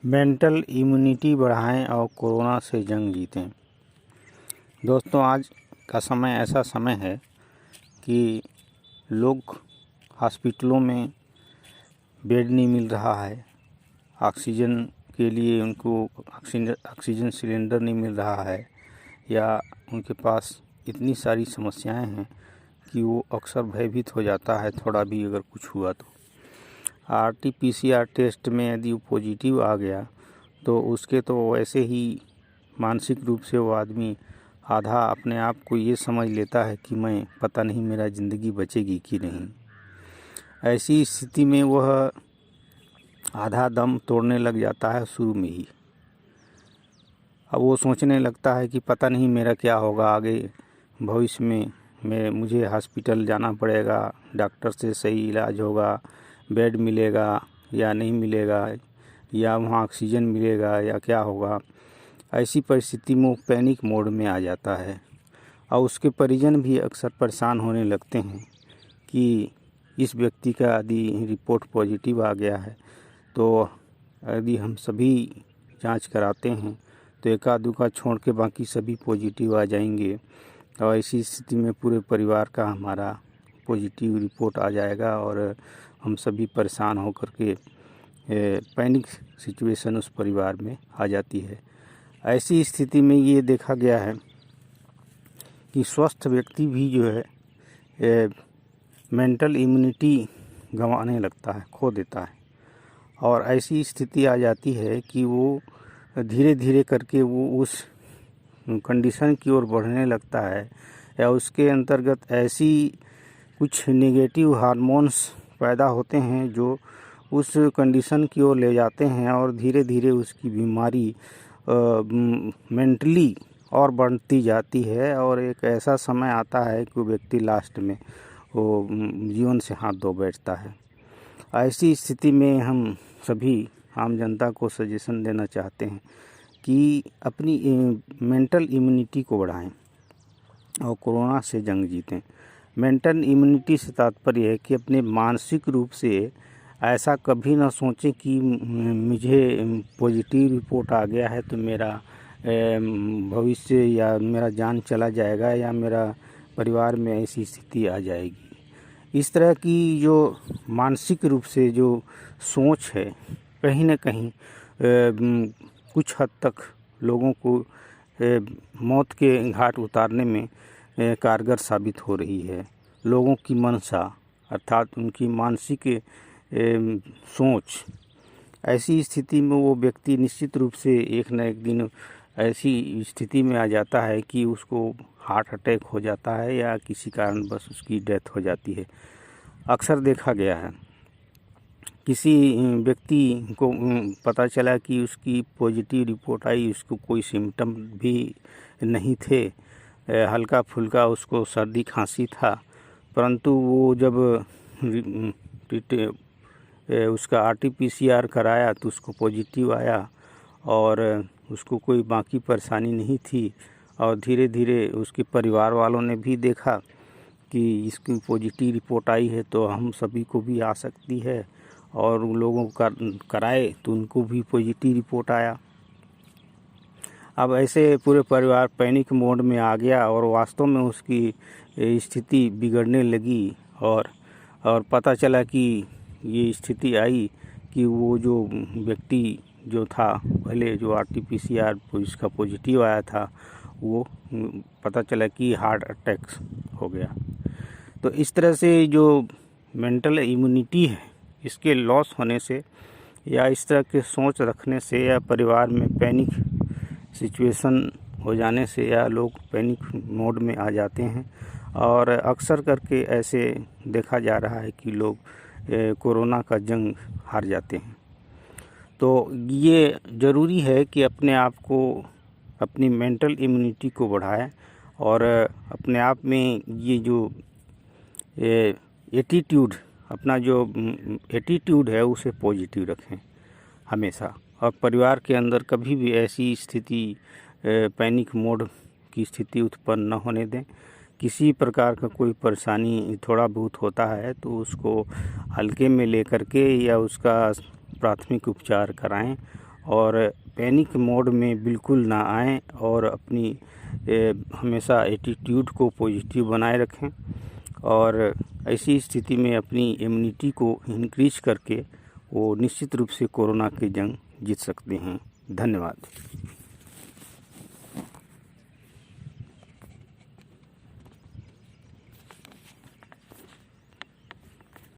Mental immunity बढ़ाएं और corona से जंग जीतें। दोस्तों, आज का समय ऐसा समय है कि लोग हॉस्पिटलों में बेड नहीं मिल रहा है, ऑक्सीजन के लिए उनको ऑक्सीजन सिलेंडर नहीं मिल रहा है, या उनके पास इतनी सारी समस्याएं हैं कि वो अक्सर भयभीत हो जाता है थोड़ा भी अगर कुछ हुआ तो। RT-PCR टेस्ट में यदि वो पॉजिटिव आ गया तो उसके तो वैसे ही मानसिक रूप से वो आदमी आधा अपने आप को ये समझ लेता है कि मैं पता नहीं मेरा ज़िंदगी बचेगी कि नहीं। ऐसी स्थिति में वह आधा दम तोड़ने लग जाता है शुरू में ही। अब वो सोचने लगता है कि पता नहीं मेरा क्या होगा आगे भविष्य में मुझे हॉस्पिटल जाना पड़ेगा, डॉक्टर से सही इलाज होगा, बेड मिलेगा या नहीं मिलेगा, या वहाँ ऑक्सीजन मिलेगा या क्या होगा। ऐसी परिस्थिति में वो पैनिक मोड में आ जाता है और उसके परिजन भी अक्सर परेशान होने लगते हैं कि इस व्यक्ति का यदि रिपोर्ट पॉजिटिव आ गया है तो यदि हम सभी जांच कराते हैं तो एका दुका छोड़ के बाकी सभी पॉजिटिव आ जाएंगे और ऐसी स्थिति में पूरे परिवार का हमारा पॉजिटिव रिपोर्ट आ जाएगा और हम सभी परेशान होकर के पैनिक सिचुएशन उस परिवार में आ जाती है। ऐसी स्थिति में ये देखा गया है कि स्वस्थ व्यक्ति भी जो है मेंटल इम्यूनिटी गंवाने लगता है, खो देता है, और ऐसी स्थिति आ जाती है कि वो धीरे धीरे करके वो उस कंडीशन की ओर बढ़ने लगता है, या उसके अंतर्गत ऐसी कुछ नेगेटिव हार्मोन्स पैदा होते हैं जो उस कंडीशन की ओर ले जाते हैं और धीरे धीरे उसकी बीमारी मेंटली और बढ़ती जाती है और एक ऐसा समय आता है कि वो व्यक्ति लास्ट में वो जीवन से हाथ धो बैठता है। ऐसी स्थिति में हम सभी आम जनता को सजेशन देना चाहते हैं कि अपनी मेंटल इम्यूनिटी को बढ़ाएं और कोरोना से जंग जीतें। मेंटल इम्यूनिटी से तात्पर्य है कि अपने मानसिक रूप से ऐसा कभी ना सोचें कि मुझे पॉजिटिव रिपोर्ट आ गया है तो मेरा भविष्य या मेरा जान चला जाएगा या मेरा परिवार में ऐसी स्थिति आ जाएगी। इस तरह की जो मानसिक रूप से जो सोच है कहीं ना कहीं कुछ हद तक लोगों को मौत के घाट उतारने में कारगर साबित हो रही है। लोगों की मनसा अर्थात उनकी मानसिक सोच, ऐसी स्थिति में वो व्यक्ति निश्चित रूप से एक न एक दिन ऐसी स्थिति में आ जाता है कि उसको हार्ट अटैक हो जाता है या किसी कारण बस उसकी डेथ हो जाती है। अक्सर देखा गया है किसी व्यक्ति को पता चला कि उसकी पॉजिटिव रिपोर्ट आई, उसको कोई सिम्टम भी नहीं थे, हल्का फुल्का उसको सर्दी खांसी था, परंतु वो जब उसका RT-PCR कराया तो उसको पॉजिटिव आया और उसको कोई बाकी परेशानी नहीं थी। और धीरे धीरे उसके परिवार वालों ने भी देखा कि इसकी पॉजिटिव रिपोर्ट आई है तो हम सभी को भी आ सकती है, और उन लोगों का कराए तो उनको भी पॉजिटिव रिपोर्ट आया। अब ऐसे पूरे परिवार पैनिक मोड में आ गया और वास्तव में उसकी स्थिति बिगड़ने लगी और पता चला कि ये स्थिति आई कि वो जो व्यक्ति जो था पहले जो RT-PCR इसका पॉजिटिव आया था वो पता चला कि हार्ट अटैक हो गया। तो इस तरह से जो मेंटल इम्यूनिटी है इसके लॉस होने से या इस तरह के सोच रखने से या परिवार में पैनिक सिचुएशन हो जाने से या लोग पैनिक मोड में आ जाते हैं, और अक्सर करके ऐसे देखा जा रहा है कि लोग कोरोना का जंग हार जाते हैं। तो ये ज़रूरी है कि अपने आप को अपनी मेंटल इम्यूनिटी को बढ़ाएं और अपने आप में ये जो एटीट्यूड अपना जो एटीट्यूड है उसे पॉजिटिव रखें हमेशा, और परिवार के अंदर कभी भी ऐसी स्थिति पैनिक मोड की स्थिति उत्पन्न न होने दें। किसी प्रकार का कोई परेशानी थोड़ा बहुत होता है तो उसको हल्के में लेकर के या उसका प्राथमिक उपचार कराएं और पैनिक मोड में बिल्कुल ना आएं और अपनी हमेशा एटीट्यूड को पॉजिटिव बनाए रखें और ऐसी स्थिति में अपनी इम्यूनिटी को इंक्रीज करके वो निश्चित रूप से कोरोना की जंग जीत सकते हैं। धन्यवाद।